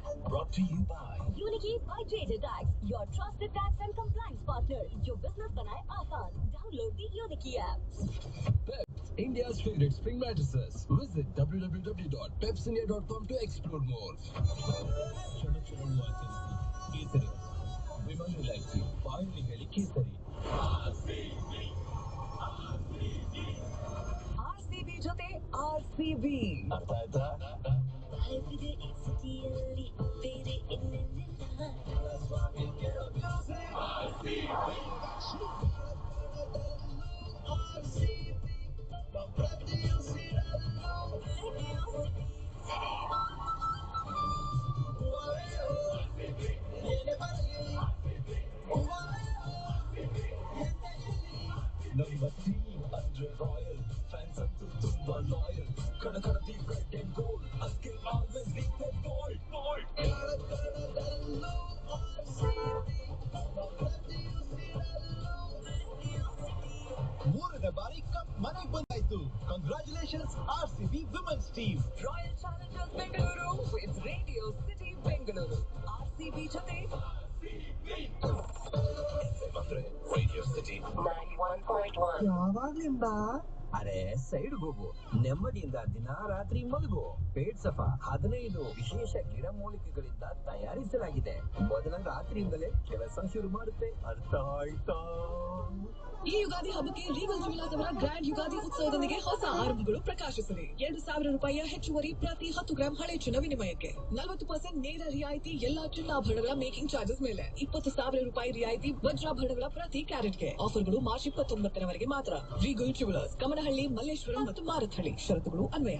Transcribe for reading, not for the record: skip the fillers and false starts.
Brought to you by Unity by JJ Tax, your trusted tax and compliance partner. Your business बनाए आसान. Download the Unity app. Peps, India's favorite spring mattresses. Visit www.pepsindia.com to explore more. Chalo chalo hua Kesari. Vimal Elaichi, finally heli Kesari. RCB ಜೊತೆ RCB. ಅರ್ಥ ಆಯ್ತಾ? Vibe ಈ ಸಿಟಿಯಲ್ಲಿ ಬೇರೆ ಇನ್ನೆಲ್ಲ. Number 3 under Royal. Fans ಅಂತೂ ತುಂಬಾ loyal. ಕಣ ಕಣದಿ red and gold. ಅದಕ್ಕೆ always leave that gold. ಮೂರನೇ ಬಾರಿ ಕಪ್ ಮನೆಗೆ ಬಂದಾಯ್ತು. Congratulations RCB women's team. Royal Challengers Bengaluru with Radio City Bengaluru. RCB ಜೊತೆ Radio City 91.1. ಯಾವಾಗ್ಲಿಂದ ಅರೆ ಸೈಡ್ ಹೋಗು, ನೆಮ್ಮದಿಯಿಂದ ದಿನ ರಾತ್ರಿ ಮಲಗು. ಪೇಟ್ ಸಫಾ 15 ವಿಶೇಷ ಗಿಡಮೂಲಿಕೆಗಳಿಂದ ತಯಾರಿಸಲಾಗಿದೆ. ಮೊದಲ ರಾತ್ರಿಯಿಂದಲೇ ಕೆಲಸ ಶುರು ಮಾಡುತ್ತೆ. ಅರ್ಥ ಆಯ್ತಾ? ಈ ಯುಗಾದಿ ಹಬ್ಬಕ್ಕೆ ರೀಗಲ್ ಜುವೆಲರ್ಸ್ ಅವರ ಗ್ರ್ಯಾಂಡ್ ಯುಗಾದಿ ಉತ್ಸವದೊಂದಿಗೆ ಹೊಸ ಆರಂಭಗಳು ಪ್ರಕಾಶಿಸಿದೆ. 2,000 ರೂಪಾಯಿಯ ಹೆಚ್ಚುವರಿ ಪ್ರತಿ 10 ಗ್ರಾಂ ಹಳೆ ಚಿನ್ನ ವಿನಿಮಯಕ್ಕೆ, 40% ನೇರ ರಿಯಾಯಿತಿ ಎಲ್ಲಾ ಚಿನ್ನಾಭರಣಗಳ ಮೇಕಿಂಗ್ ಚಾರ್ಜಸ್ ಮೇಲೆ, 20,000 ರೂಪಾಯಿ ರಿಯಾಯಿತಿ ವಜ್ರಾಭರಣಗಳ ಪ್ರತಿ ಕ್ಯಾರೆಟ್ಗೆ. ಆಫರ್ಗಳು ಮಾರ್ಚ್ 29ರವರೆಗೆ ಮಾತ್ರ. ರೀಗಲ್ ಜುವೆಲರ್ಸ್, ಕಮನಹಳ್ಳಿ, ಮಲ್ಲೇಶ್ವರಂ ಮತ್ತು ಮಾರತ್ಹಳ್ಳಿ. ಷರತ್ತುಗಳು ಅನ್ವಯ.